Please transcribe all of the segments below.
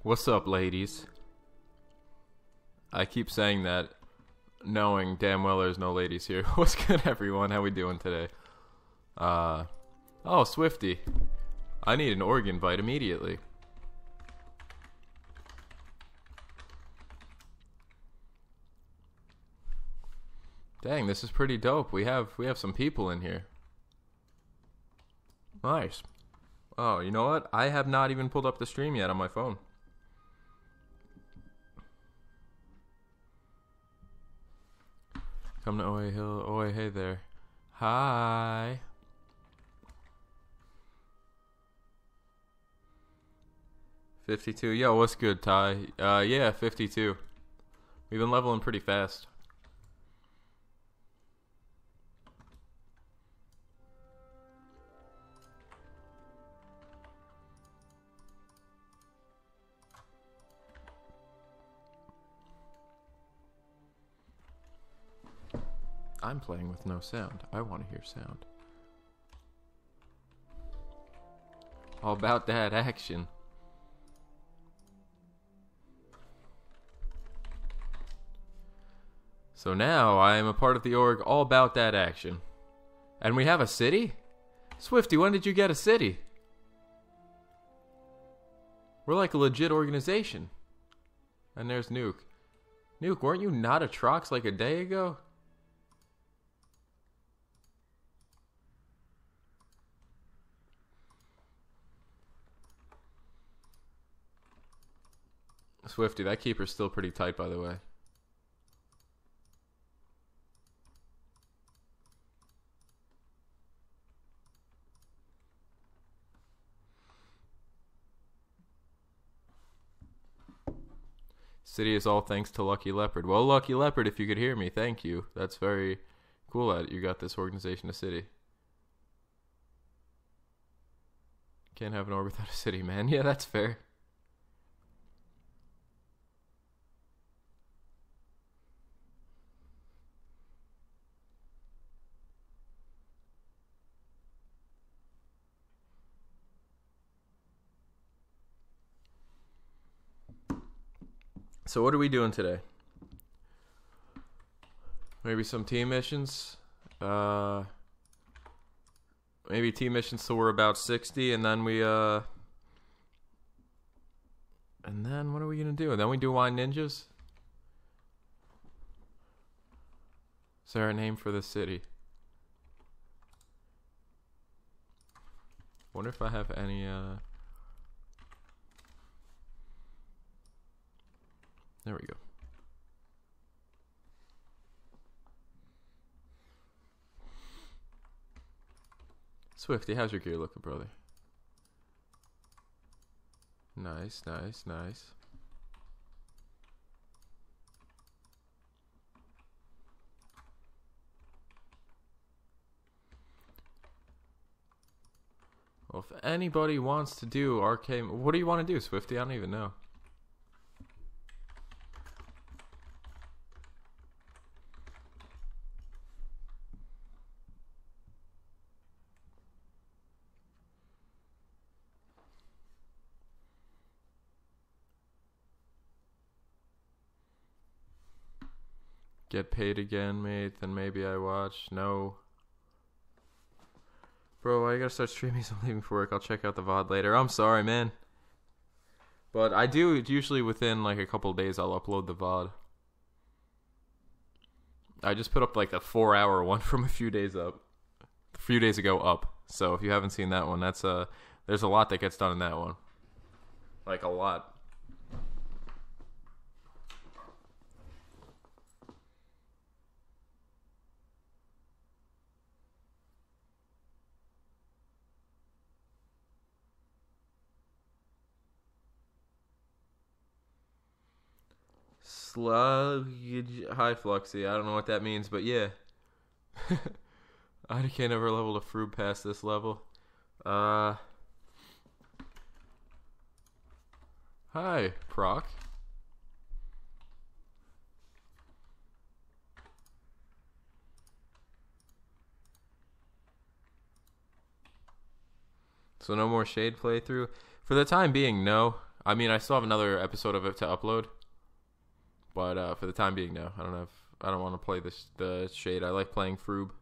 What's up, ladies? I keep saying that, knowing damn well there's no ladies here. What's good, everyone? How we doing today? Oh, Swifty. I need an org invite immediately. Dang, this is pretty dope. We have some people in here. Nice. Oh, you know what? I have not even pulled up the stream yet on my phone. Come to OA Hill. OA, hey there. Hi. $52. Yo, what's good, Ty? Yeah, 52. We've been leveling pretty fast. I'm playing with no sound. I want to hear sound. All about that action. So now I am a part of the org all about that action. And we have a city? Swifty, when did you get a city? We're like a legit organization. And there's Nuke. Nuke, weren't you not a Trox like a day ago? Swifty, that keeper's still pretty tight, by the way. City is all thanks to Lucky Leopard. Well, Lucky Leopard, if you could hear me, thank you. That's very cool that you got this organization a city. Can't have an org without a city, man. Yeah, that's fair. So what are we doing today? Maybe some team missions. Maybe team missions till we're about 60, and then we and then what are we gonna do? And then we do Wine Ninjas. Is there a name for the city? Wonder if I have any There we go. Swifty, how's your gear looking, brother? Nice, nice, nice. Well, if anybody wants to do arcade, what do you want to do, Swifty? I don't even know. Get paid again, mate, then maybe I watch. No. Bro, I gotta start streaming, so I'm leaving for work. I'll check out the VOD later. I'm sorry, man. But I do, usually within like a couple days, I'll upload the VOD. I just put up like a 4-hour one from a few days ago up. So if you haven't seen that one, that's there's a lot that gets done in that one. Like a lot. Hi, Fluxy. I don't know what that means, but yeah. I can't ever level a fruit past this level. Hi, Proc. So no more Shade playthrough? For the time being, no. I mean, I still have another episode of it to upload, but for the time being, no. I don't want to play the Shade. I like playing Froob.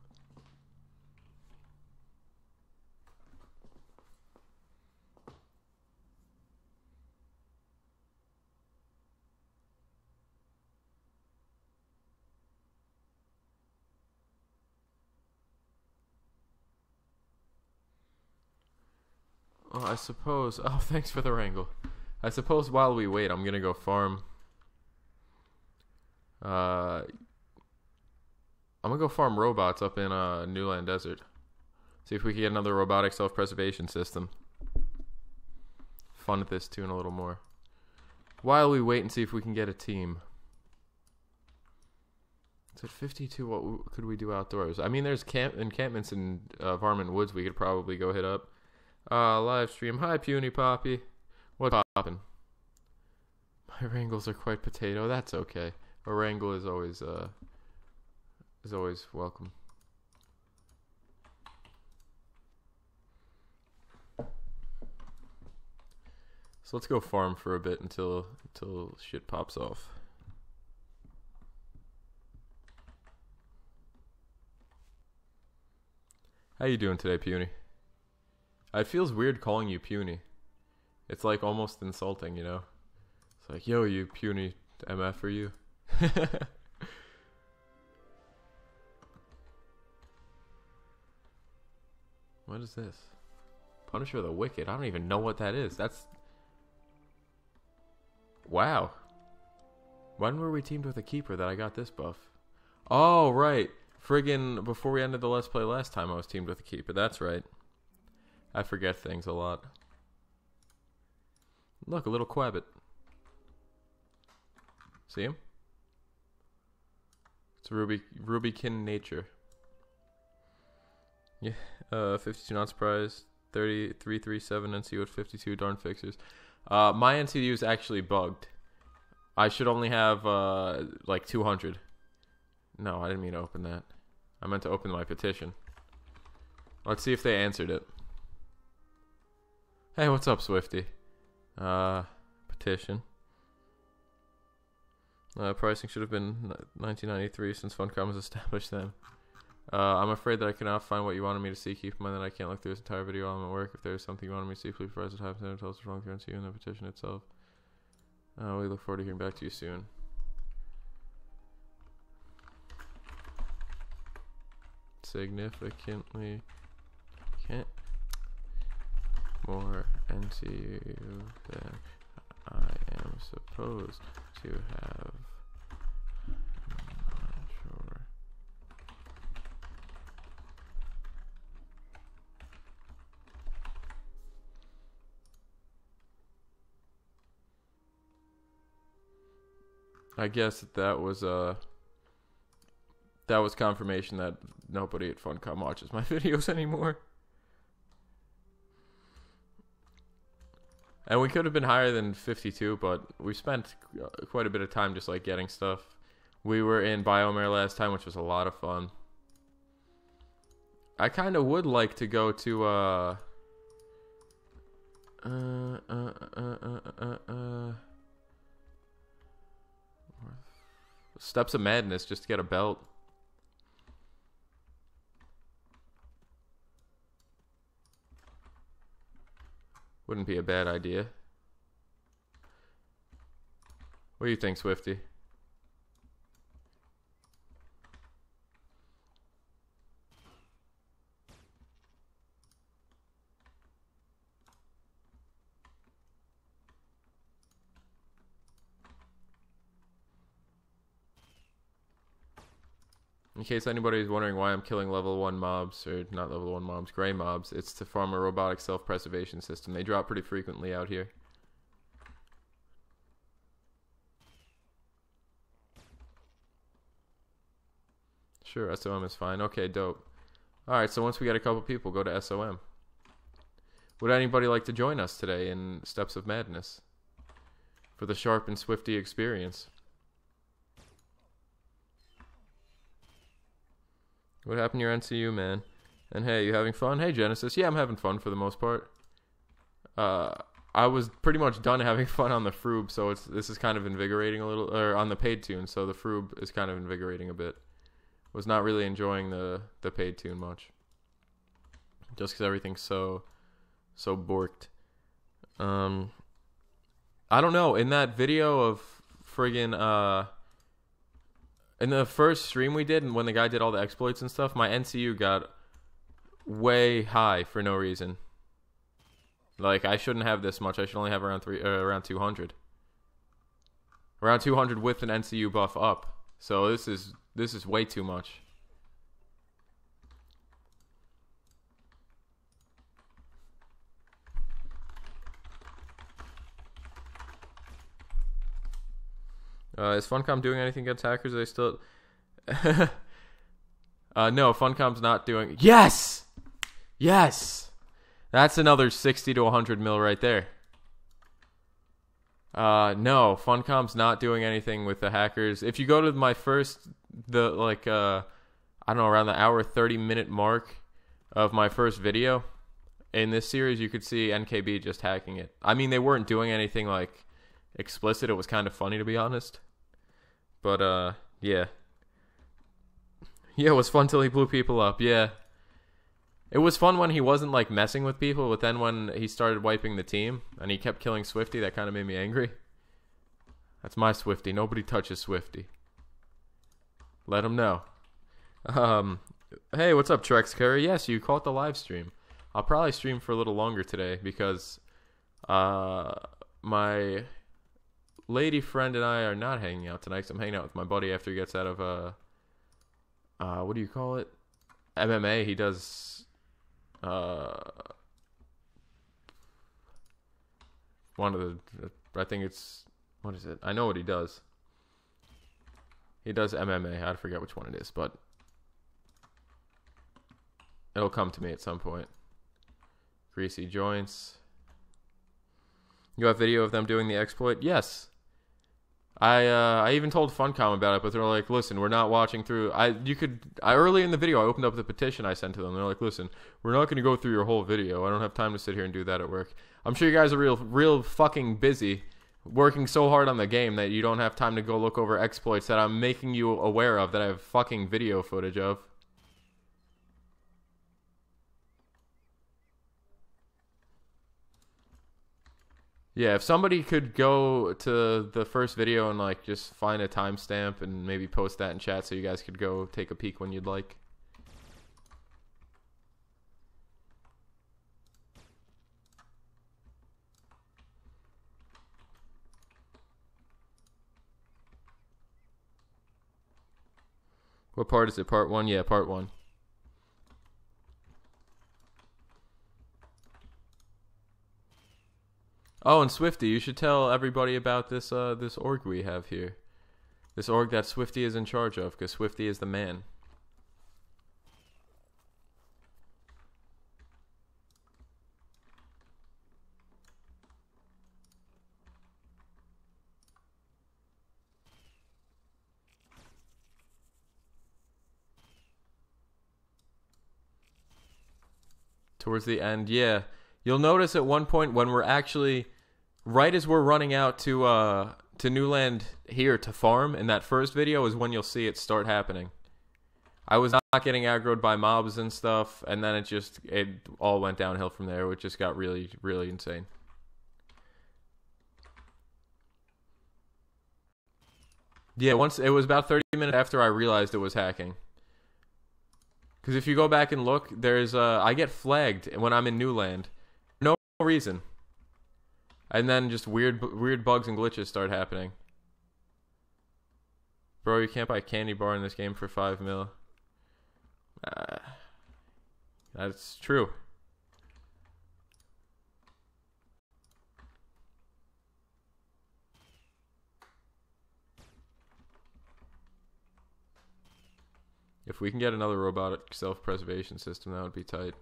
Oh, I suppose. Oh, thanks for the wrangle. I suppose while we wait, I'm gonna go farm. I'm gonna go farm robots up in Newland Desert. See if we can get another robotic self-preservation system. Fun at this toon a little more. While we wait and see if we can get a team. It's at 52. What could we do outdoors? I mean, there's encampments in Varmint Woods we could probably go hit up. Live stream. Hi, Puny Poppy. What's poppin'? My wrangles are quite potato. That's okay. A wrangle is always welcome. So let's go farm for a bit until shit pops off. How you doing today, Puny? It feels weird calling you Puny. It's like almost insulting, you know? It's like, yo, you puny MF for you. What is this? Punisher of the Wicked. I don't even know what that is. That's... Wow. When were we teamed with a keeper that I got this buff? Oh, right. Friggin' before we ended the Let's Play last time, I was teamed with a keeper. That's right. I forget things a lot. Look, a little Quabbit. See him? It's Rubykin Nature. Yeah, 52 not surprised. 3337 NCU at 52 darn fixers. My NCU is actually bugged. I should only have like 200. No, I didn't mean to open that. I meant to open my petition. Let's see if they answered it. Hey, what's up, Swifty? Petition. Pricing should have been 1993 since Funcom has established them. I'm afraid that I cannot find what you wanted me to see. Keep in mind that I can't look through this entire video while I'm at work. If there is something you wanted me to see, please provide the time and tell us what's wrong with you in the petition itself. We look forward to hearing back to you soon. Significantly can't more NCU than I am supposed to have. I'm not sure. I guess that was confirmation that nobody at Funcom watches my videos anymore. And we could have been higher than 52, but we spent quite a bit of time just like getting stuff. We were in Biomare last time, which was a lot of fun. I kind of would like to go to Steps of Madness just to get a belt. Wouldn't be a bad idea. What do you think, Swifty? In case anybody's wondering why I'm killing level 1 mobs, or not level 1 mobs, gray mobs, it's to farm a robotic self-preservation system. They drop pretty frequently out here. Sure, SOM is fine. Okay, dope. Alright, so once we get a couple people, go to SOM. Would anybody like to join us today in Steps of Madness? For the Sharp and Swifty experience. What happened to your NCU, man? And hey, you having fun? Hey, Genesis. Yeah, I'm having fun for the most part. I I was pretty much done having fun on the Froob, so this is kind of invigorating a little, or on the paid toon, so the Froob is kind of invigorating a bit. Was not really enjoying the paid toon much, just because everything's so borked. I don't know. In that video of friggin' in the first stream we did, and when the guy did all the exploits and stuff, my NCU got way high for no reason. Like, I shouldn't have this much. I should only have around 200. Around 200 with an NCU buff up. So this is way too much. Is Funcom doing anything against hackers? Are they still... no, Funcom's not doing... Yes! Yes! That's another 60 to 100 mil right there. No, Funcom's not doing anything with the hackers. If you go to my first... I don't know, around the hour 30-minute mark of my first video in this series, you could see NKB just hacking it. I mean, they weren't doing anything, like, explicit. It was kind of funny, to be honest. But, yeah. Yeah, it was fun till he blew people up, yeah. It was fun when he wasn't, like, messing with people, but then when he started wiping the team, and he kept killing Swifty, that kind of made me angry. That's my Swifty. Nobody touches Swifty. Let him know. Hey, what's up, Trex Curry? Yes, you caught the live stream. I'll probably stream for a little longer today, because, my lady friend and I are not hanging out tonight, so I'm hanging out with my buddy after he gets out of, what do you call it? MMA. He does... one of the, I think it's, what is it? I know what he does. He does MMA. I forget which one it is, but it'll come to me at some point. Greasy joints. You have video of them doing the exploit? Yes. I even told Funcom about it, but they're like, listen, we're not watching through. Early in the video, I opened up the petition I sent to them. They're like, listen, we're not going to go through your whole video. I don't have time to sit here and do that at work. I'm sure you guys are real fucking busy, working so hard on the game that you don't have time to go look over exploits that I'm making you aware of, that I have fucking video footage of. Yeah, if somebody could go to the first video and, like, just find a timestamp and maybe post that in chat so you guys could go take a peek when you'd like. What part is it? Part 1? Yeah, part 1. Oh, and Swifty, you should tell everybody about this this org we have here. This org that Swifty is in charge of, because Swifty is the man. Towards the end, yeah. You'll notice at one point when we're actually... right as we're running out to Newland here to farm, in that first video is when you'll see it start happening. I was not getting aggroed by mobs and stuff, and then it all went downhill from there, which just got really, really insane. Yeah, once it was about 30 minutes after I realized it was hacking. Because if you go back and look, there's I get flagged when I'm in Newland. No reason. And then just weird bugs and glitches start happening. Bro, you can't buy a candy bar in this game for 5 mil. That's true. If we can get another robotic self-preservation system, that would be tight.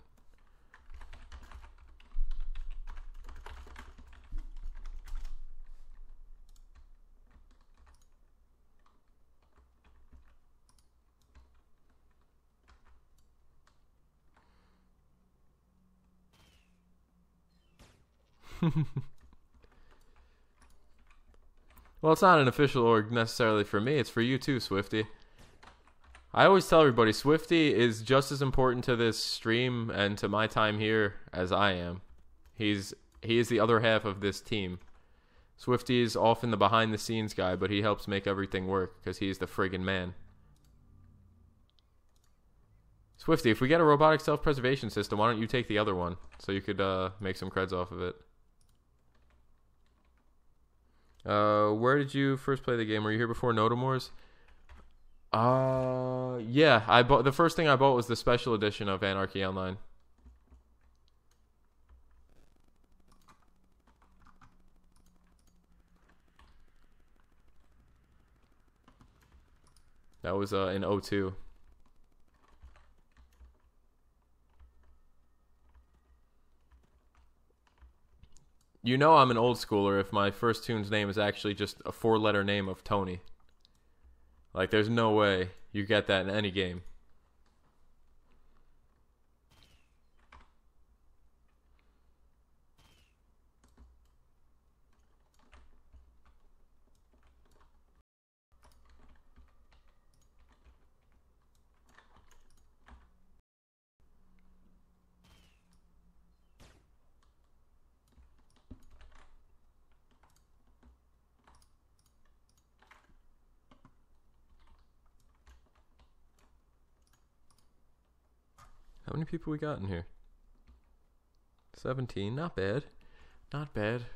Well, it's not an official org necessarily for me. It's for you too, Swifty. I always tell everybody, Swifty is just as important to this stream and to my time here as I am. He is the other half of this team. Swifty is often the behind-the-scenes guy, but he helps make everything work because he's the friggin' man. Swifty, if we get a robotic self-preservation system, why don't you take the other one so you could make some creds off of it? Where did you first play the game? Were you here before Notamores? Yeah, I bought the first thing I bought was the special edition of Anarchy Online. That was in 02. You know I'm an old schooler if my first toon's name is actually just a 4-letter name of Tony. Like, there's no way you get that in any game. How many people we got in here? 17. Not bad. Not bad.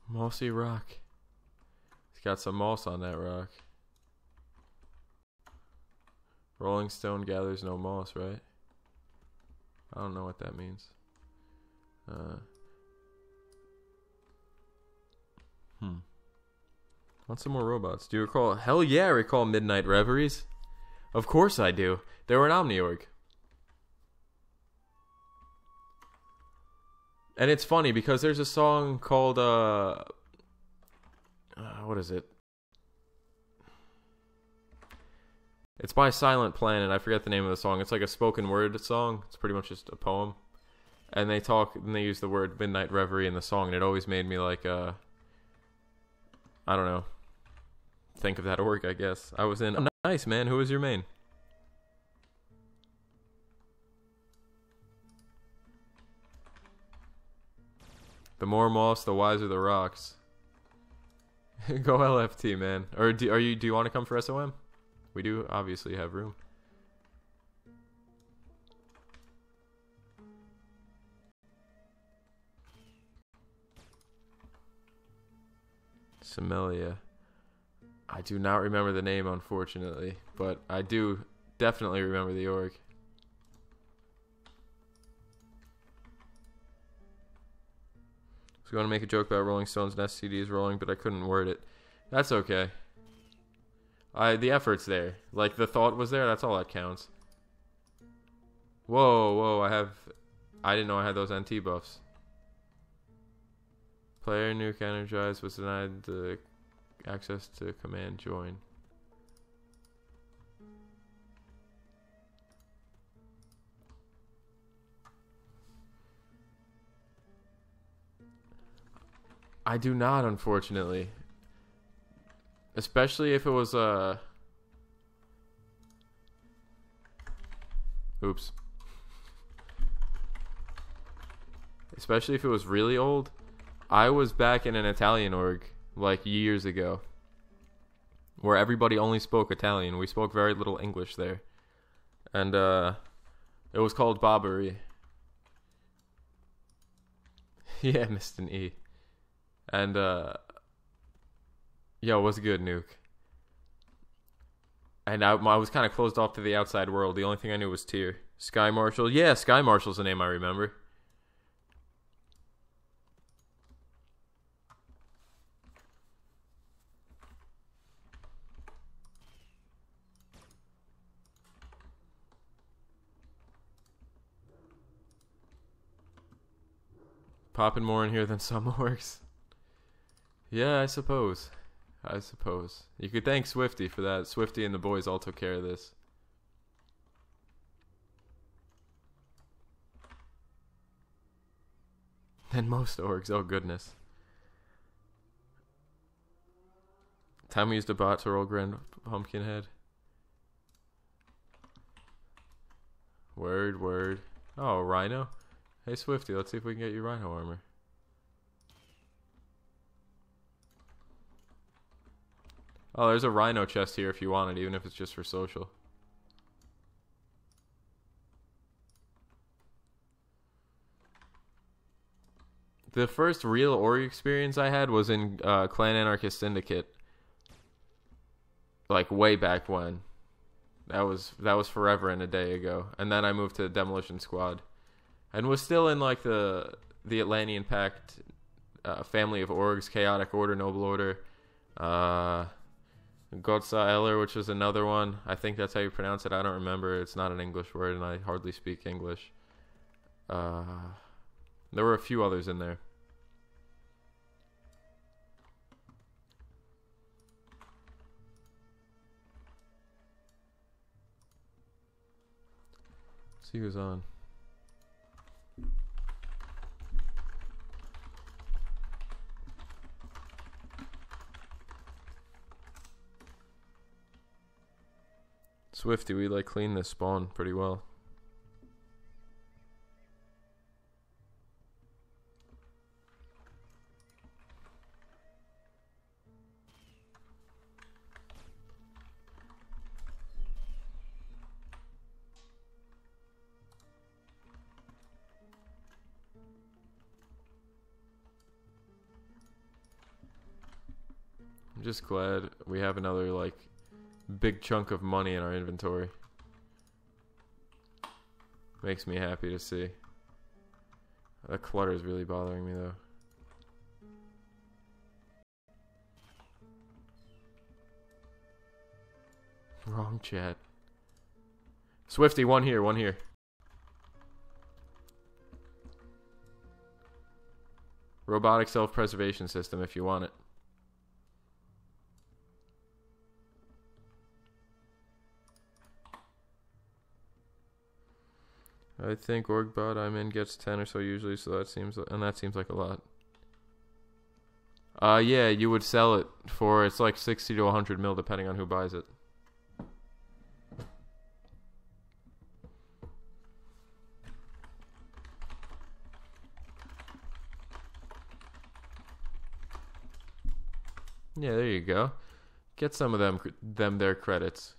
Mossy rock. It's got some moss on that rock. Rolling stone gathers no moss, right? I don't know what that means. Want some more robots? Do you recall? Hell yeah, I recall Midnight Reveries. Of course I do. They were an Omniorg. And it's funny because there's a song called, what is it? It's by Silent Planet. I forget the name of the song. It's like a spoken word song. It's pretty much just a poem. And they talk, and they use the word Midnight Reverie in the song, and it always made me like, I don't know, think of that org, I guess. I was in, oh, nice, man. Who was your main? The more moss, the wiser the rocks. Go LFT, man. Or do you want to come for SOM? We do obviously have room. Semelia. I do not remember the name, unfortunately, but I do definitely remember the org. I was going to make a joke about Rolling Stones and SCDs rolling, but I couldn't word it. That's okay. The effort's there. Like, the thought was there, that's all that counts. Whoa, I didn't know I had those NT buffs. Player nuke energized was denied the access to command join. I do not, unfortunately. Especially if it was oops. Especially if it was really old. I was back in an Italian org like years ago, where everybody only spoke Italian. We spoke very little English there, and it was called Barbary. Yeah, missed an E. And yo, what's good, Nuke? And I was kind of closed off to the outside world. The only thing I knew was Tier. Sky Marshal. Yeah, Sky Marshal's a name I remember. Popping more in here than some orgs. Yeah, I suppose. You could thank Swifty for that. Swifty and the boys all took care of this. And most orgs, oh goodness. Time we used a bot to roll Grand Pumpkin Head. Word, word. Oh, Rhino. Hey, Swifty, let's see if we can get you Rhino armor. Oh, there's a Rhino chest here if you want it, even if it's just for social. The first real Ori experience I had was in Clan Anarchist Syndicate. Like way back when. That was forever and a day ago. And then I moved to Demolition Squad. And was still in like the Atlantean Pact family of orgs, Chaotic Order, Noble Order, Gotsa Eller, which was another one. I think that's how you pronounce it. I don't remember. It's not an English word and I hardly speak English. There were a few others in there. See who's on. Swifty, we like clean this spawn pretty well. I'm just glad we have another like big chunk of money in our inventory. Makes me happy to see. That clutter is really bothering me though. Wrong chat. Swifty, one here, one here. Robotic self-preservation system if you want it. I think orgbot I'm in gets 10 or so usually, so that seems like a lot. Yeah, you would sell it for, it's like 60 to 100 mil depending on who buys it. Yeah, there you go. Get some of them their credits.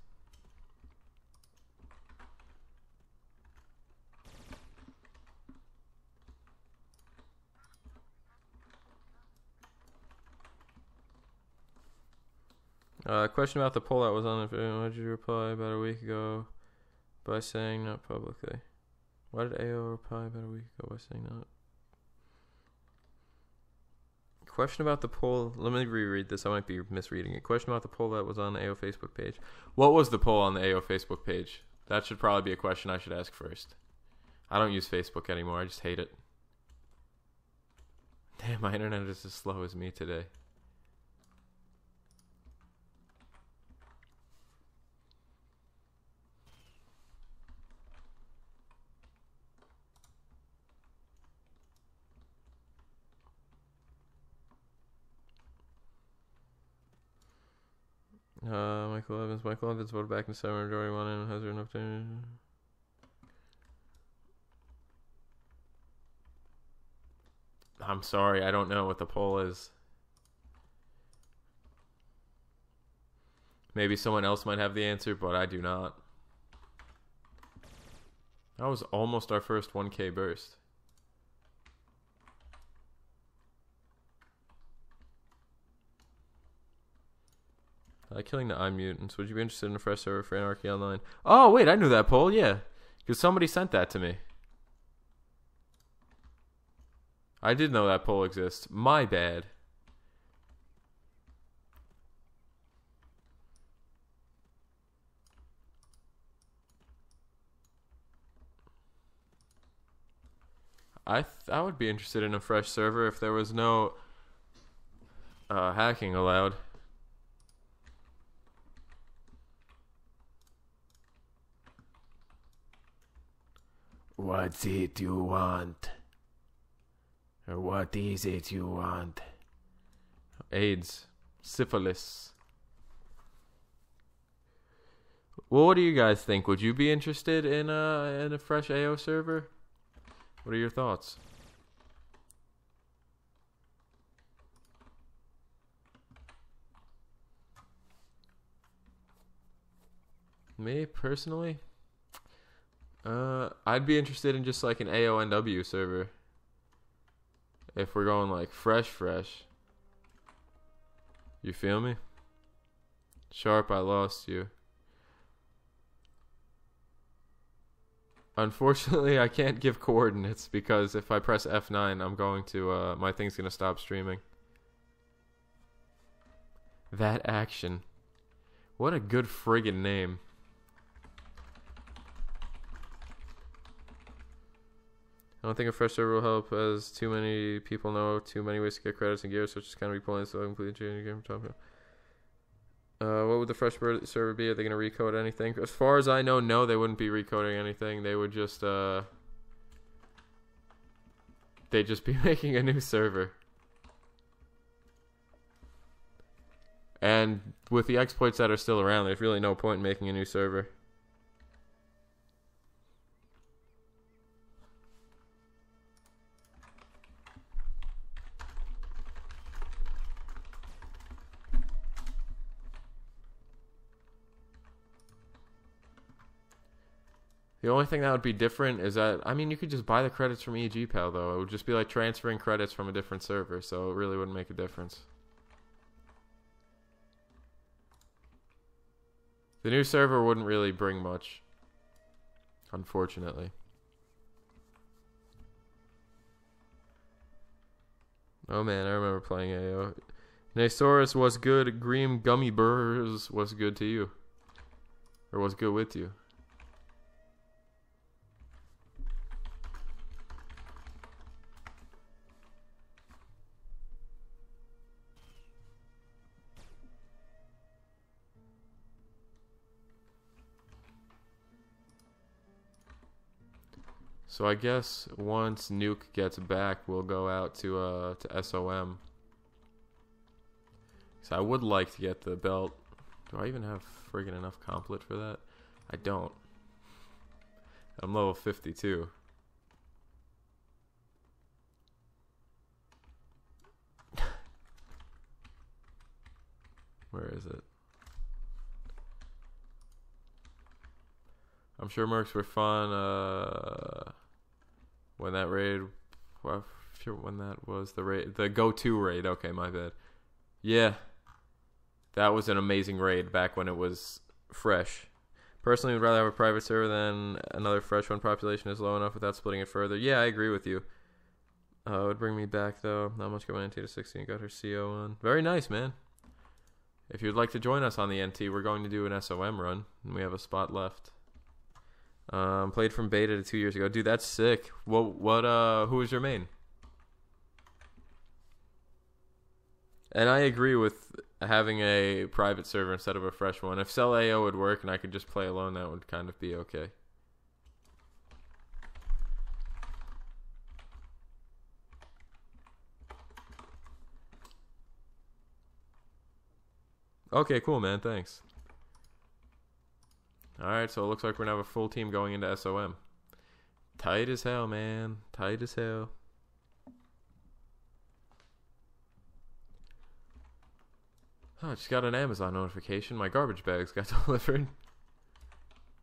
Question about the poll that was on the video. Why did you reply about a week ago by saying not publicly? Why did AO reply about a week ago by saying not? Question about the poll. Let me reread this. I might be misreading it. Question about the poll that was on the AO Facebook page. What was the poll on the AO Facebook page? That should probably be a question I should ask first. I don't use Facebook anymore. I just hate it. Damn, my internet is as slow as me today. Michael Evans voted back in December. Majority won and has there enough to... I'm sorry, I don't know what the poll is. Maybe someone else might have the answer, but I do not. That was almost our first 1K burst. Killing the iMutants. Would you be interested in a fresh server for Anarchy Online? Oh, wait, I knew that poll, yeah. Because somebody sent that to me. I did know that poll exists. My bad. I would be interested in a fresh server if there was no hacking allowed. What's it you want? Or what is it you want? AIDS. Syphilis. Well, what do you guys think? Would you be interested in a fresh AO server? What are your thoughts? Me personally, I'd be interested in just like an AONW server. If we're going like fresh. You feel me? Sharp, I lost you. Unfortunately, I can't give coordinates because if I press F9, I'm going to, my thing's going to stop streaming. That action. What a good friggin' name. I don't think a fresh server will help as too many people know too many ways to get credits and gear, such as kind of repoints, so completely changing the game from top. What would the fresh server be? Are they going to recode anything? As far as I know, no, they wouldn't be recoding anything. They would just, they'd just be making a new server. And with the exploits that are still around, there's really no point in making a new server. The only thing that would be different is that, I mean, you could just buy the credits from EGPal, though. It would just be like transferring credits from a different server, so it really wouldn't make a difference. The new server wouldn't really bring much, unfortunately. Oh man, I remember playing AO. Nasaurus was good. Green Gummy Burrs was good to you. Or was good with you. So I guess once Nuke gets back, we'll go out to SOM. So I would like to get the belt. Do I even have friggin' enough complet for that? I don't. I'm level 52. Where is it? I'm sure mercs were fun. When that raid, well, sure when that was the raid, the go-to raid. Okay, my bad. Yeah, that was an amazing raid back when it was fresh. Personally, would rather have a private server than another fresh one. Population is low enough without splitting it further. Yeah, I agree with you. It would bring me back though. Not much going into to 16. Got her CO on. Very nice, man. If you'd like to join us on the NT, we're going to do an SOM run, and we have a spot left. Played from beta to 2 years ago. Dude, that's sick. Who was your main? And I agree with having a private server instead of a fresh one. If Cell AO would work and I could just play alone, that would kind of be okay. Okay, cool, man. Thanks. Alright, so it looks like we're going to have a full team going into SOM. Tight as hell, man. Tight as hell. Oh, I just got an Amazon notification. My garbage bags got delivered.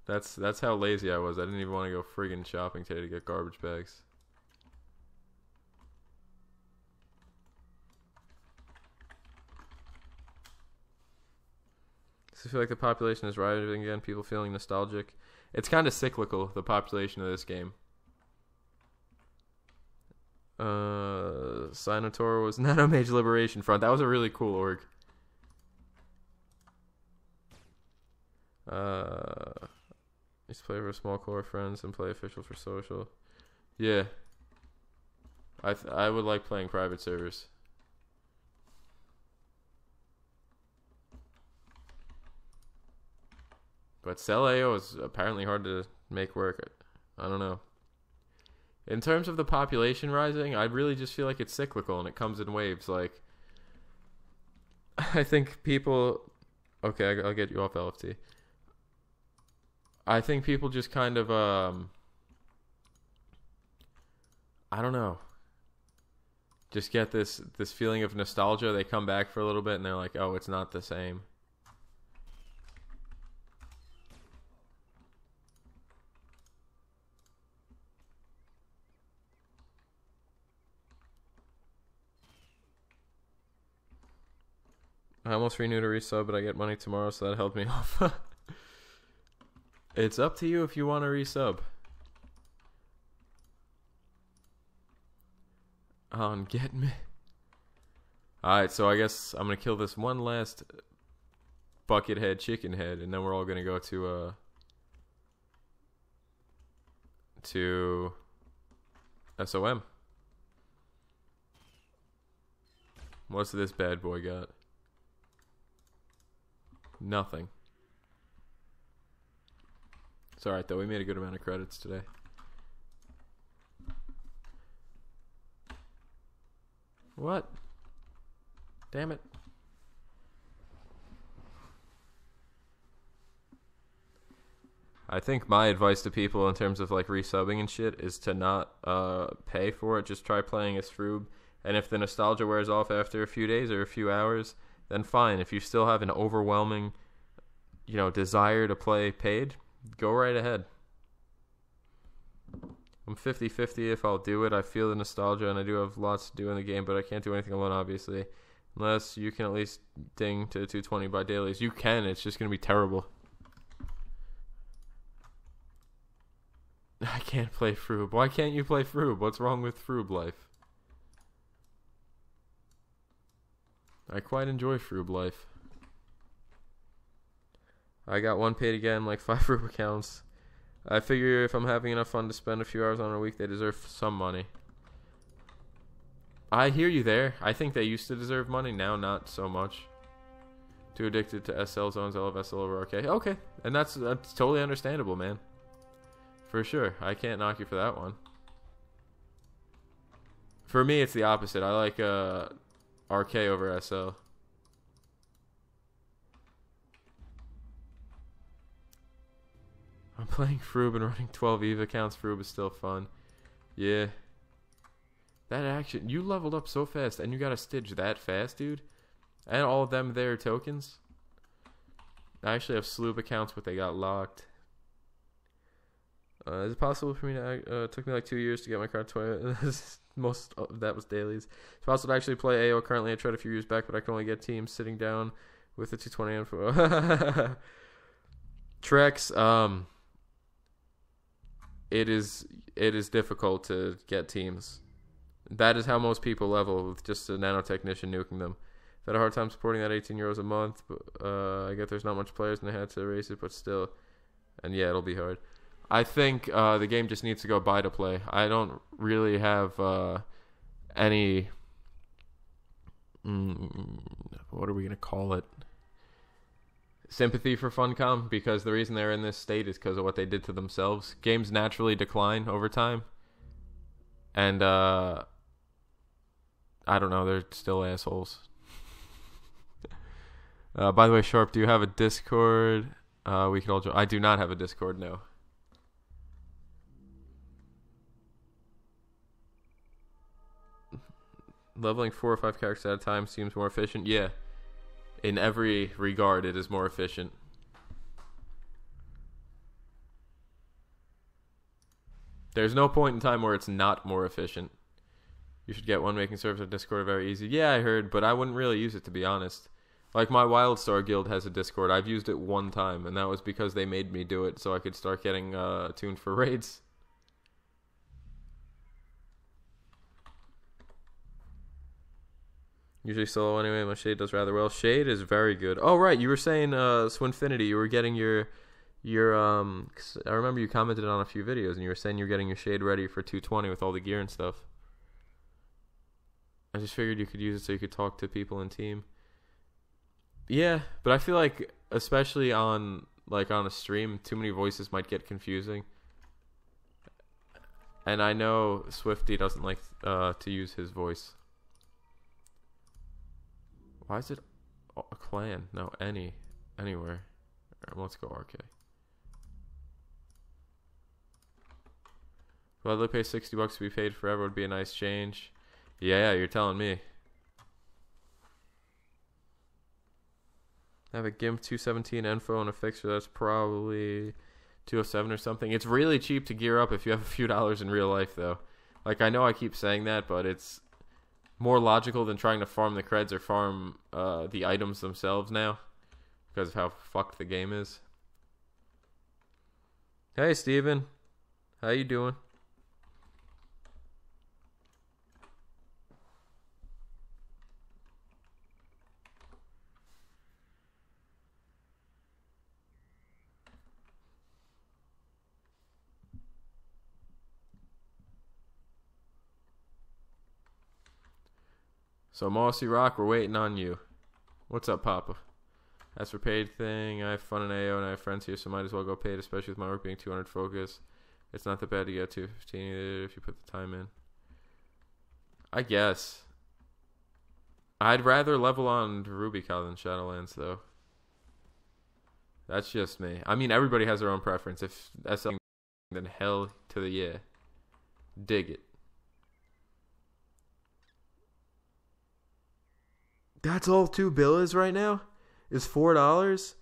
That's how lazy I was. I didn't even want to go friggin' shopping today to get garbage bags. I feel like the population is rising again. People feeling nostalgic. It's kind of cyclical, the population of this game. Sinotaur was Nanomage Liberation Front. That was a really cool org. Used to play for small core friends and play official for social. Yeah. I would like playing private servers. But Cell AO is apparently hard to make work. I don't know. In terms of the population rising, I really just feel like it's cyclical and it comes in waves. Like, I think people... Okay, I'll get you off LFT. I think people just kind of I don't know, just get this feeling of nostalgia. They come back for a little bit and they're like, oh, it's not the same. I almost renewed a resub, but I get money tomorrow, so that helped me off. It's up to you if you want to resub. On Get Me. Alright, so I guess I'm going to kill this one last bucket head, chicken head, and then we're all going to go to SOM. What's this bad boy got? Nothing. It's alright though, we made a good amount of credits today. What? Damn it. I think my advice to people in terms of like resubbing and shit is to not pay for it. Just try playing as Froob. And if the nostalgia wears off after a few days or a few hours, then fine. If you still have an overwhelming, desire to play paid, go right ahead. I'm 50-50 if I'll do it. I feel the nostalgia and I do have lots to do in the game, but I can't do anything alone, obviously. Unless you can at least ding to 220 by dailies. You can, it's just going to be terrible. I can't play Froob. Why can't you play Froob? What's wrong with Froob life? I quite enjoy Froob life. I got one paid again, like 5 Froob accounts. I figure if I'm having enough fun to spend a few hours on a week, they deserve some money. I hear you there. I think they used to deserve money, now not so much. Too addicted to SL zones, I love SL over RK. Okay, and that's totally understandable, man. For sure. I can't knock you for that one. For me, it's the opposite. I like RK over SL. I'm playing Froob and running 12 EVE accounts. Froob is still fun. Yeah. That action. You leveled up so fast and you got a Stitch that fast, dude. And all of them there are tokens. I actually have Sloop accounts, but they got locked. Is it possible for me to... it took me like 2 years to get my card twice. Most of that was dailies. It's possible to actually play AO. Currently, I tried a few years back, but I can only get teams sitting down with the 220 info. Trex, it is difficult to get teams. That is how most people level, with just a nanotechnician nuking them. I've had a hard time supporting that 18 euros a month, but I get there's not much players and they had to erase it, but still. And yeah, it'll be hard. I think the game just needs to go buy to play. I don't really have any... what are we going to call it? Sympathy for Funcom, because the reason they're in this state is because of what they did to themselves. Games naturally decline over time. And, I don't know, they're still assholes. By the way, Sharp, do you have a Discord? We could all join. I do not have a Discord, no. Leveling 4 or 5 characters at a time seems more efficient. Yeah. In every regard, it is more efficient. There's no point in time where it's not more efficient. You should get one. Making servers on Discord very easy. Yeah, I heard, but I wouldn't really use it, to be honest. Like, my Wildstar guild has a Discord. I've used it one time, and that was because they made me do it so I could start getting tuned for raids. Usually solo anyway. My Shade does rather well. Shade is very good. Oh, right. You were saying Swinfinity. You were getting your 'cause I remember you commented on a few videos, and you were saying you're getting your Shade ready for 220 with all the gear and stuff. I just figured you could use it so you could talk to people in team. Yeah, but I feel like, especially on a stream, too many voices might get confusing. And I know Swifty doesn't like to use his voice. Why is it a clan? No, anywhere. Alright, let's go RK. Well, they pay $60 to be paid forever would be a nice change. Yeah, you're telling me. I have a GIMP 217 info and a fixer that's probably 207 or something. It's really cheap to gear up if you have a few dollars in real life, though. Like, I know I keep saying that, but it's more logical than trying to farm the creds or farm the items themselves now because of how fucked the game is. Hey, Steven. How you doing? So, Mossy Rock, we're waiting on you. What's up, Papa? As for paid thing, I have fun in AO and I have friends here, so might as well go paid, especially with my work being 200 focus. It's not that bad to get 215 either if you put the time in. I guess. I'd rather level on Ruby Cow than Shadowlands, though. That's just me. I mean, everybody has their own preference. If that's something, then hell to the yeah. Dig it. That's all 2 bill is right now? Is $4?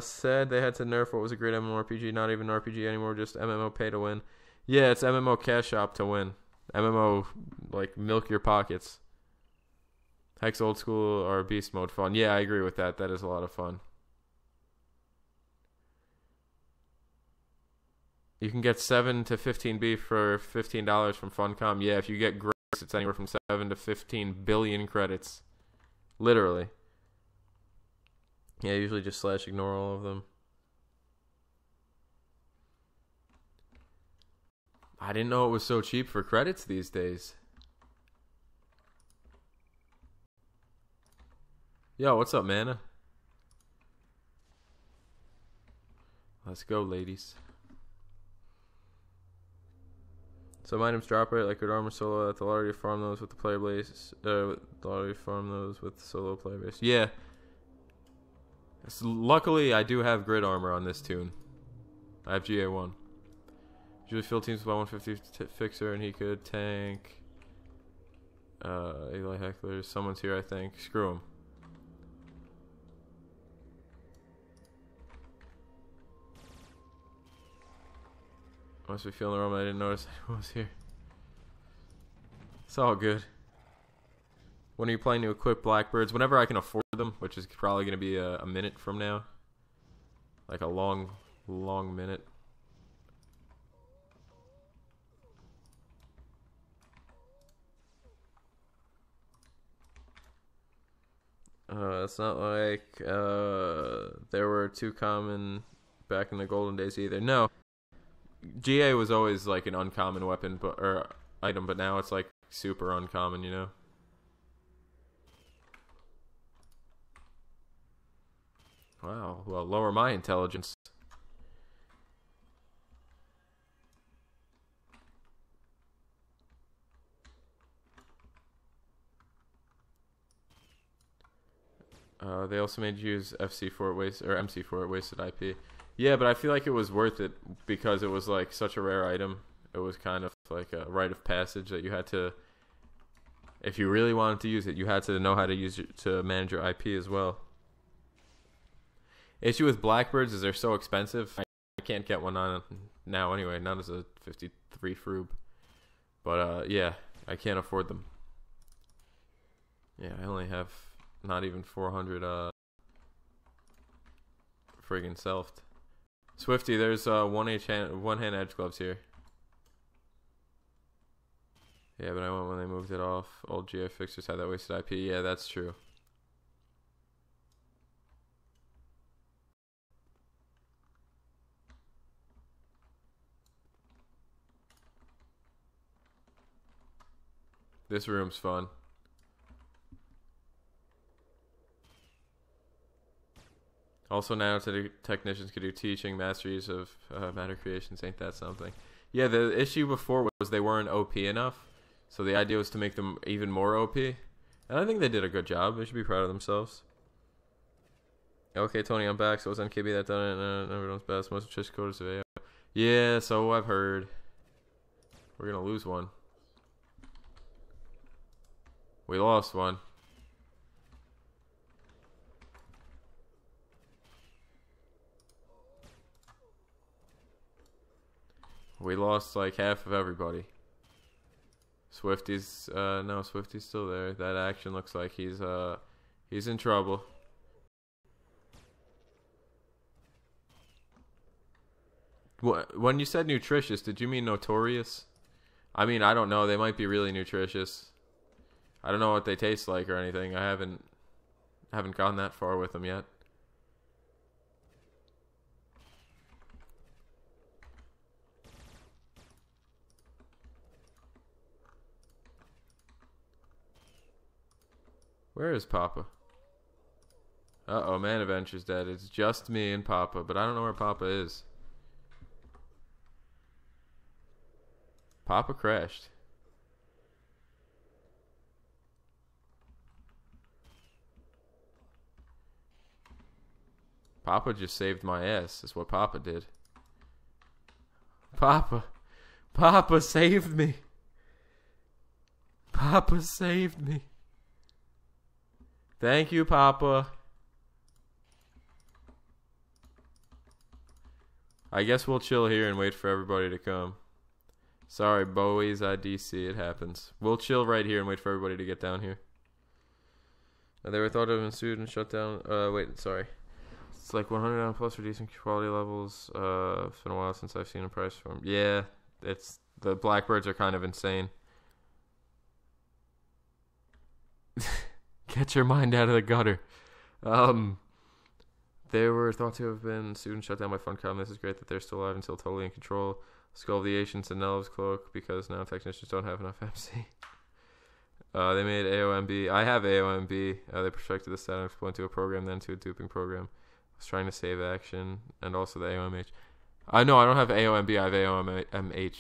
Said they had to nerf what was a great MMORPG, not even RPG anymore, just MMO pay to win. Yeah, it's MMO cash shop to win. MMO, like, milk your pockets. Hex old school or beast mode fun. Yeah, I agree with that. That is a lot of fun. You can get 7 to 15B for $15 from Funcom. Yeah, if you get Grace, it's anywhere from 7 to 15 billion credits. Literally. Yeah, usually just / ignore all of them. I didn't know it was so cheap for credits these days. Yo, what's up, Mana? Let's go, ladies. Some items drop rate like good armor solo at the lottery. Farm those with the player base. Lottery farm those with the solo player base. Yeah. So luckily, I do have grid armor on this toon. I have GA1. Usually field teams with 150 fixer, and he could tank. Eli Heckler. Someone's here, I think. Screw him. Must be feeling the room. I didn't notice anyone was here. It's all good. When are you planning to equip Blackbirds? Whenever I can afford them, which is probably going to be a minute from now. Like a long minute. It's not like there were 2 common back in the golden days either. No. GA was always like an uncommon weapon or item, but now it's like super uncommon, you know? Wow, well, lower my intelligence. They also made you use FC for it or MC for it, wasted IP. Yeah, but I feel like it was worth it because it was like such a rare item. It was kind of like a rite of passage that you had to, if you really wanted to use it, you had to know how to use it to manage your IP as well. Issue with Blackbirds is they're so expensive. I can't get one on now anyway, not as a 53 froob. But yeah, I can't afford them. Yeah, I only have not even 400 friggin' selfed. Swifty, there's one hand edge gloves here. Yeah, but I went when they moved it off. Old GA fixers had that wasted IP. Yeah, that's true. This room's fun. Also now technicians could do teaching, masteries of matter creations. Ain't that something? Yeah, the issue before was they weren't OP enough. So the idea was to make them even more OP. And I think they did a good job. They should be proud of themselves. Okay, Tony, I'm back. So it was NKB that done it. Everyone's best. Most of Trish coders of AO. Yeah, so I've heard. We're gonna lose one. We lost one. We lost like half of everybody. Swifty's no, Swifty's still there. That action looks like he's in trouble. When you said nutritious, did you mean notorious? I mean, I don't know. They might be really nutritious. I don't know what they taste like or anything. I haven't gone that far with them yet. Where is Papa? Uh-oh, Man Adventure's dead. It's just me and Papa, but I don't know where Papa is. Papa crashed. Papa just saved my ass, is what Papa did. Papa saved me. Papa saved me. Thank you, Papa. I guess we'll chill here and wait for everybody to come. Sorry, Bowie's IDC, it happens. We'll chill right here and wait for everybody to get down here. They were thought of and sued and shut down. Wait, sorry. It's like 100 plus for decent quality levels. It's been a while since I've seen a price for them. Yeah, it's the Blackbirds are kind of insane. Get your mind out of the gutter. They were thought to have been sued and shut down by Funcom. This is great that they're still alive until totally in control. Skull of the Ancients and Nel's Cloak because now technicians don't have enough MC. They made AOMB. I have AOMB. They perfected the static exploit to a program, then to a duping program. I was trying to save action and also the AOMH. No, I don't have AOMB. I have AOMH.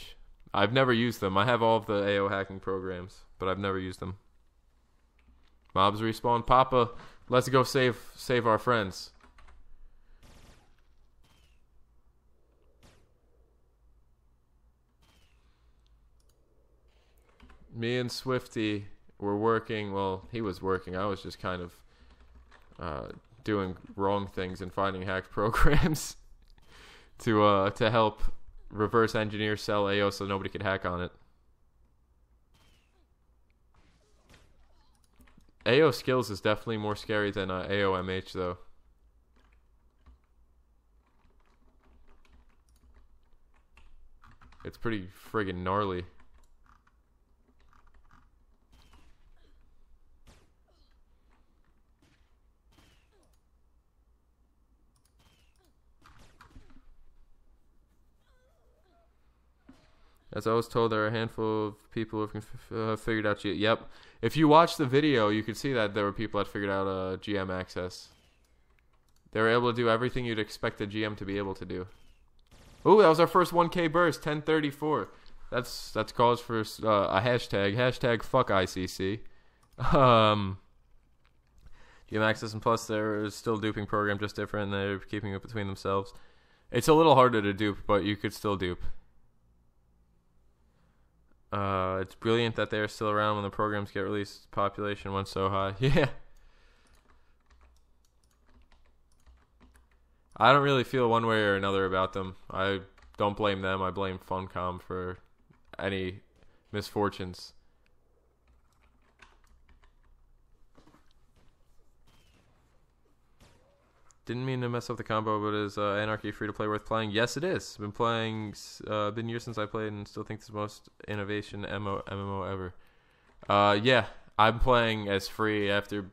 I've never used them. I have all of the AO hacking programs, but I've never used them. Mobs respawn. Papa, let's go save our friends. Me and Swifty were working. Well, he was working. I was just kind of doing wrong things and finding hacked programs to help reverse engineer sell AO so nobody could hack on it. AO skills is definitely more scary than AOMH though. It's pretty friggin' gnarly. As I was told, there are a handful of people who have figured out GM. Yep. If you watch the video, you could see that there were people that figured out GM access. They were able to do everything you'd expect a GM to be able to do. Ooh, that was our first 1K burst, 1034. That's cause for a hashtag. Hashtag fuck ICC. GM access and plus they're still duping program, just different. They're keeping it between themselves. It's a little harder to dupe, but you could still dupe. It's brilliant that they're still around when the programs get released. Population went so high. Yeah. I don't really feel one way or another about them. I don't blame them. I blame Funcom for any misfortunes. Didn't mean to mess up the combo, but is Anarchy free to play worth playing? Yes, it is. Been playing. Been years since I played, and still think it's the most innovation MMO ever. Yeah, I'm playing as free after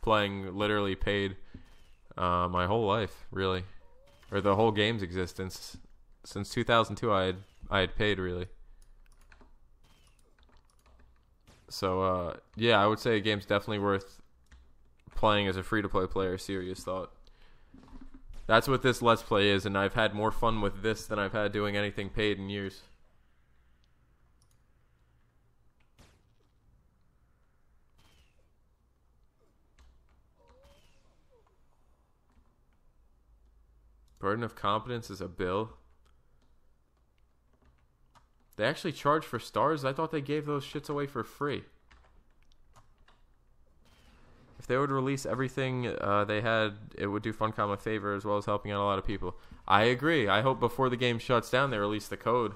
playing literally paid my whole life, really, or the whole game's existence since 2002. I had paid really. So yeah, I would say the game's definitely worth playing as a free to play player. Serious thought. That's what this Let's Play is, and I've had more fun with this than I've had doing anything paid in years. Burden of competence is a bill. They actually charge for stars? I thought they gave those shits away for free. If they would release everything they had, it would do Funcom a favor as well as helping out a lot of people. I agree. I hope before the game shuts down, they release the code.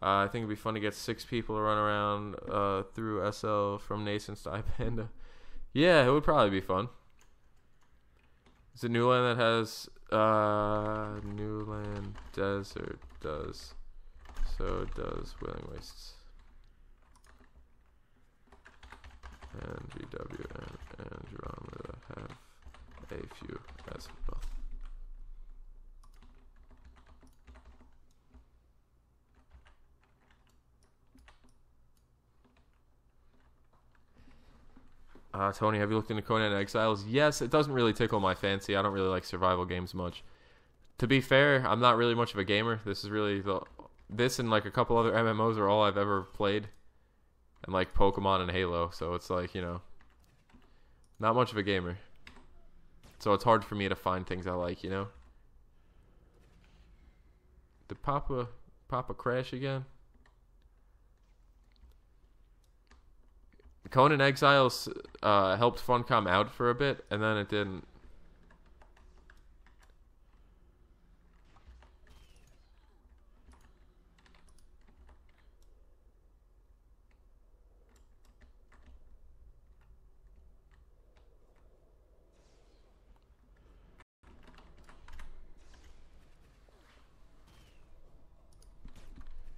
I think it'd be fun to get 6 people to run around through SL from Nascent to iPanda. Yeah, it would probably be fun. Is it Newland that has Newland Desert does. So does Wailing Wastes. And GW and Andromeda have a few as well. Tony, have you looked into Conan Exiles? Yes, it doesn't really tickle my fancy. I don't really like survival games much. To be fair, I'm not really much of a gamer. This is really this and like a couple other MMOs are all I've ever played. And like Pokemon and Halo, so it's like, you know, not much of a gamer. So it's hard for me to find things I like, you know. Did Papa crash again? Conan Exiles helped Funcom out for a bit, and then it didn't.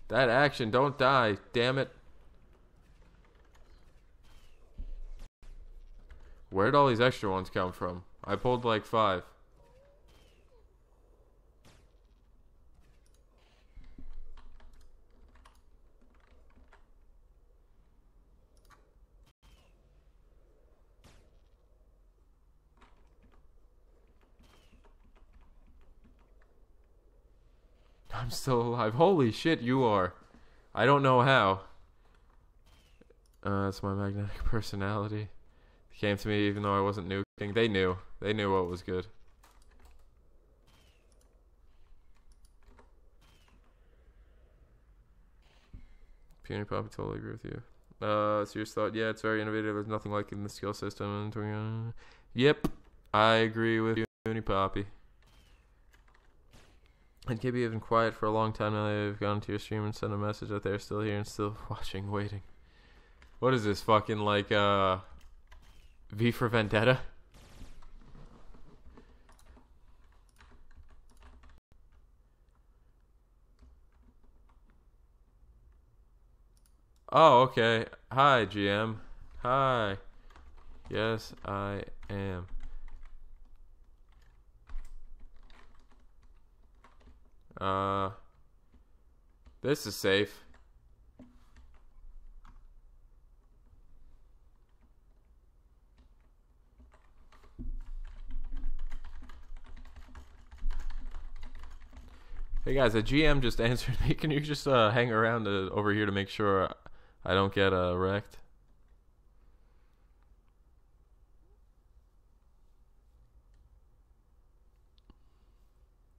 That action, don't die, damn it. Where'd all these extra ones come from? I pulled like 5. I'm still alive. Holy shit, you are. I don't know how. It's my magnetic personality. It came to me even though I wasn't nuking. They knew. They knew what was good. Puny Poppy, totally agree with you. Serious thought. Yeah, it's very innovative. There's nothing like it in the skill system. Yep. I agree with you, Puny Poppy. And KB have been quiet for a long time now. They've gone to your stream and sent a message that they're still here and still watching, waiting. What is this, fucking like V for Vendetta? Oh, okay. Hi, GM. Hi. Yes, I am. This is safe. Hey guys, a GM just answered me. Can you just hang around over here to make sure I don't get wrecked?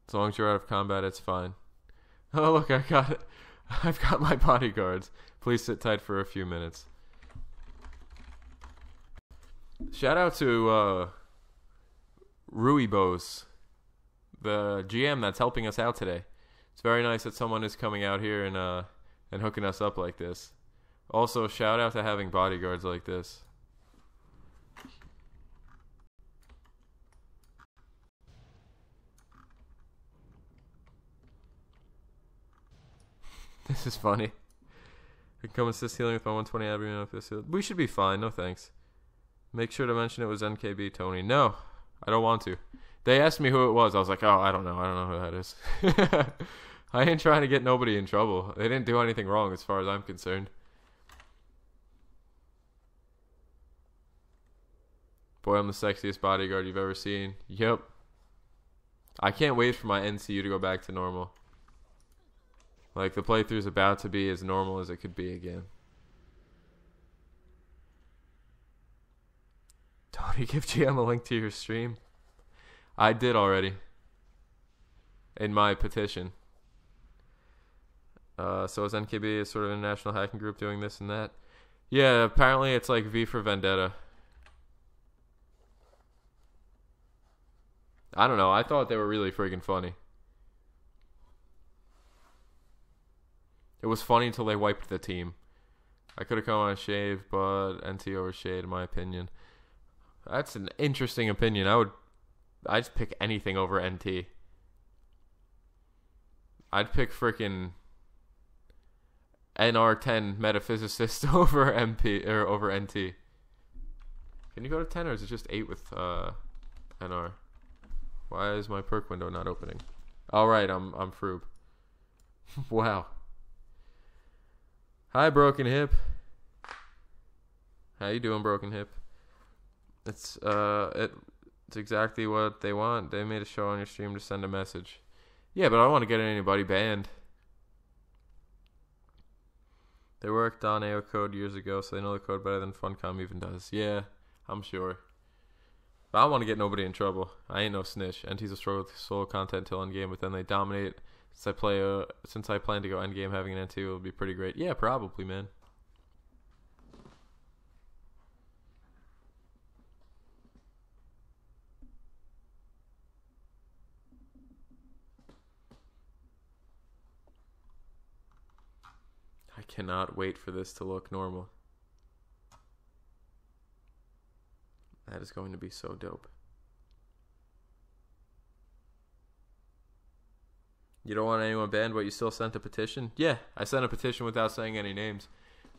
As long as you're out of combat, it's fine. Oh look, I got it. I've got my bodyguards. Please sit tight for a few minutes. Shout out to Ruibos, the GM that's helping us out today. It's very nice that someone is coming out here and hooking us up like this. Also, shout out to having bodyguards like this. This is funny. I can come assist healing with my 120 Abby if this healed. We should be fine, no thanks. Make sure to mention it was NKB Tony. No, I don't want to. They asked me who it was. I was like, oh, I don't know who that is. I ain't trying to get nobody in trouble. They didn't do anything wrong as far as I'm concerned. Boy, I'm the sexiest bodyguard you've ever seen. Yep. I can't wait for my NCU to go back to normal. Like, the playthrough's about to be as normal as it could be again. Tony, give GM a link to your stream. I did already. In my petition. So is NKB, a sort of international hacking group doing this and that? Yeah, apparently it's like V for Vendetta. I don't know. I thought they were really freaking funny. It was funny until they wiped the team. I could have come on Shave, but NT over Shade, in my opinion. That's an interesting opinion. I'd just pick anything over NT. I'd pick freaking NR10 Metaphysicist over MP or over NT. Can you go to 10 or is it just 8 with NR? Why is my perk window not opening? All right, I'm Froob. Wow. Hi, Broken Hip. How you doing, Broken Hip? It's exactly what they want. They made a show on your stream to send a message. Yeah, but I don't want to get anybody banned. They worked on AO code years ago, so they know the code better than Funcom even does. Yeah, I'm sure. But I don't want to get nobody in trouble. I ain't no snitch. NT's a struggle with solo content till endgame, but then they dominate. Since I plan to go endgame, having an NT will be pretty great. Yeah, probably, man. I cannot wait for this to look normal. That is going to be so dope. You don't want anyone banned, but you still sent a petition? Yeah, I sent a petition without saying any names.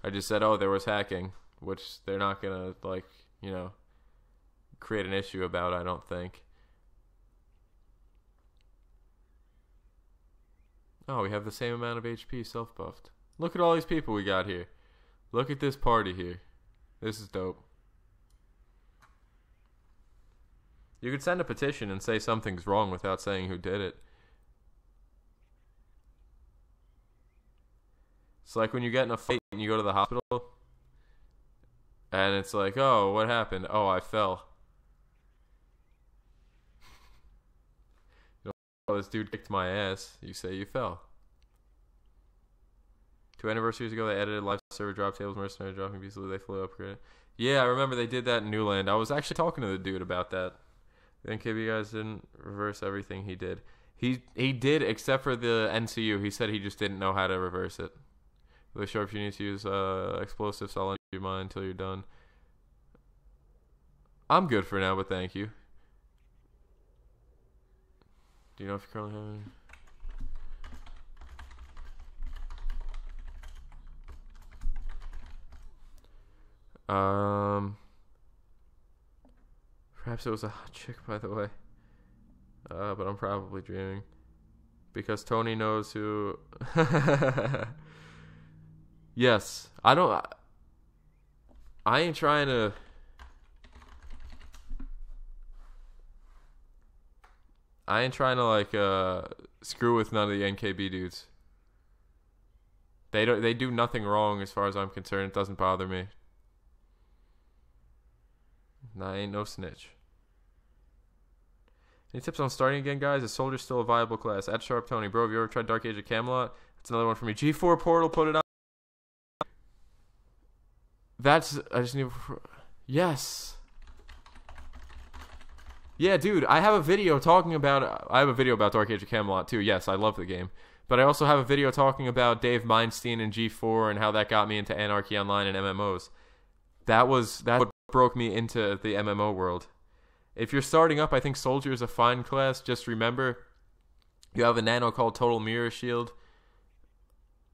I just said, oh, there was hacking, which they're not going to, like, you know, create an issue about, I don't think. Oh, we have the same amount of HP self-buffed. Look at all these people we got here. Look at this party here. This is dope. You could send a petition and say something's wrong without saying who did it. It's like when you get in a fight and you go to the hospital and it's like, oh, what happened? Oh, I fell. You know, oh, this dude kicked my ass. You say you fell. 2 anniversaries ago, they edited live server drop tables, mercenary dropping pieces, they flew upgrade. Yeah, I remember they did that in Newland. I was actually talking to the dude about that. The NKB guys didn't reverse everything he did. He did, except for the NCU. He said he just didn't know how to reverse it. Really sharp, you need to use explosives. I'll end your mind until you're done. I'm good for now, but thank you. Do you know if you currently have any? Perhaps it was a hot chick, by the way. But I'm probably dreaming. Because Tony knows who... Yes. I ain't trying to... like, screw with none of the NKB dudes. They do nothing wrong as far as I'm concerned. It doesn't bother me. Nah, I ain't no snitch. Any tips on starting again, guys? Is Soldier still a viable class? At SharpTony. Bro, have you ever tried Dark Age of Camelot? That's another one for me. G4 Portal, put it on. I just need... Yes. Yeah, dude, I have a video talking about... I have a video about Dark Age of Camelot, too. Yes, I love the game. But I also have a video talking about Dave Meinstein and G4 and how that got me into Anarchy Online and MMOs. That what broke me into the MMO world. If you're starting up, I think Soldier is a fine class. Just remember, you have a nano called Total Mirror Shield.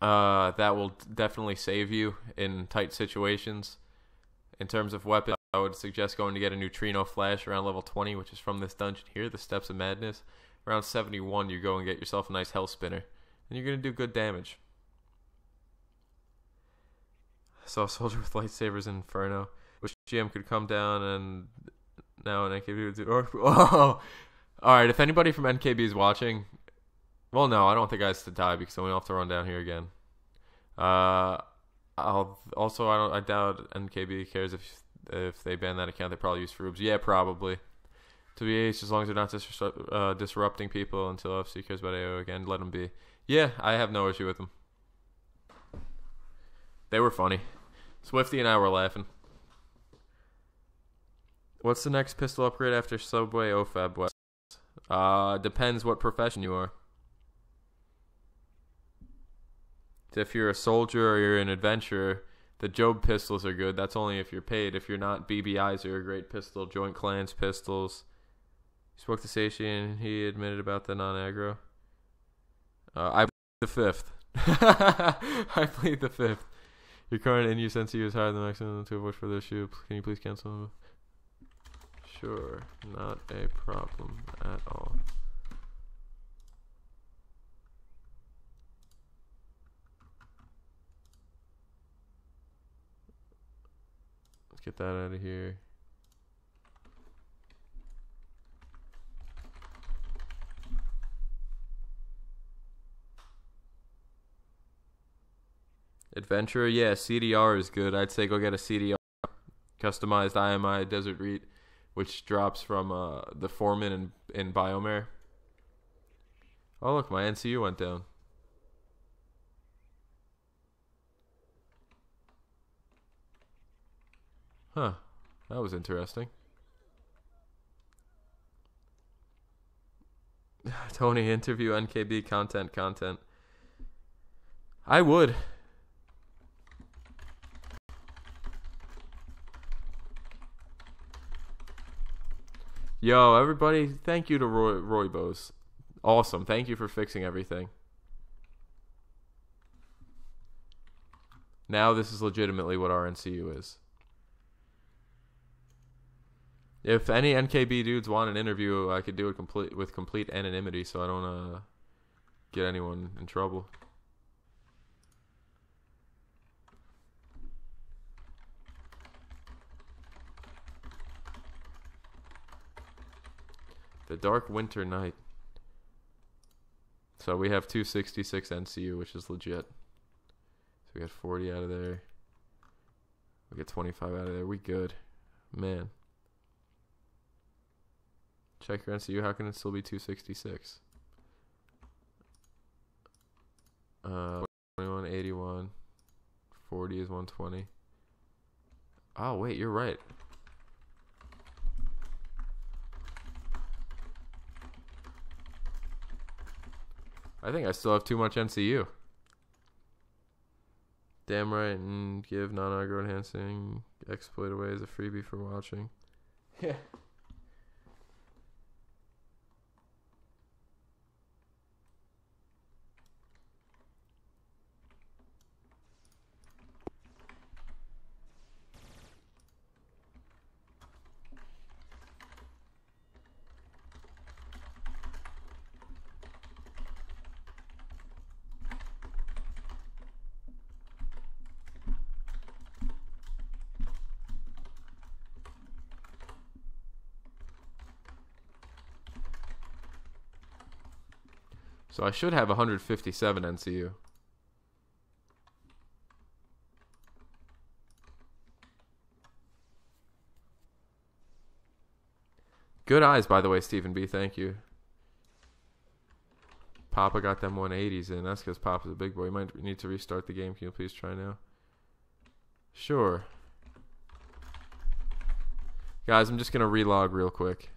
That will definitely save you in tight situations. In terms of weapons, I would suggest going to get a Neutrino Flash around level 20, which is from this dungeon here, the Steps of Madness. Around 71, you go and get yourself a nice Hell Spinner. And you're going to do good damage. I saw a Soldier with lightsabers in Inferno. Wish GM could come down and... Now an NKB would do... Oh! Alright, if anybody from NKB is watching... Well, no, I don't want the guys to die because then we don't have to run down here again. I doubt NKB cares if they ban that account. They probably use Froobs. Yeah, probably. To be as long as they're not disrupting people until FC cares about AO again, let them be. Yeah, I have no issue with them. They were funny. Swifty and I were laughing. What's the next pistol upgrade after Subway OFAB West? Depends what profession you are. If you're a soldier or you're an adventurer, the Job pistols are good. That's only if you're paid. If you're not, BBIs are a great pistol. Joint Clans pistols. You spoke to Seishi and he admitted about the non-aggro. I plead the fifth. I plead the fifth. Your current NU sense is higher than the maximum to avoid further issue. Can you please cancel? Sure, not a problem at all. Let's get that out of here. Adventurer, yeah, CDR is good. I'd say go get a CDR, customized IMI Desert Reed, which drops from the Foreman in Biomare. Oh, look, my NCU went down. Huh, that was interesting. Tony, interview NKB, content. I would. Yo, everybody, thank you to Roy Bose. Awesome. Thank you for fixing everything. Now this is legitimately what our NCU is. If any NKB dudes want an interview, I could do it with complete anonymity so I don't get anyone in trouble. The Dark Winter Night. So we have 266 NCU, which is legit. So we got 40 out of there. We get 25 out of there. We good. Man. Check your NCU. How can it still be 266? 21, 81. 40 is 120. Oh, wait, you're right. I think I still have too much NCU. Damn right, and give non-aggro enhancing exploit away as a freebie for watching. Yeah. So I should have 157 NCU. Good eyes, by the way, Stephen B. Thank you. Papa got them 180s in. That's because Papa's a big boy. You might need to restart the game. Can you please try now? Sure. Guys, I'm just going to relog real quick.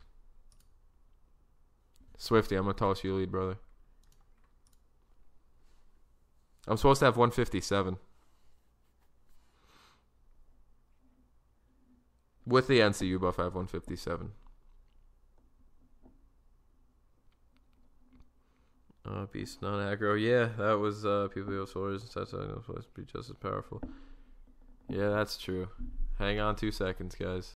Swifty, I'm going to toss you a lead, brother. I'm supposed to have 157. With the NCU buff, I have 157. Beast non-aggro. Yeah, that was people who soldiers and such. I know supposed to be just as powerful. Yeah, that's true. Hang on 2 seconds, guys.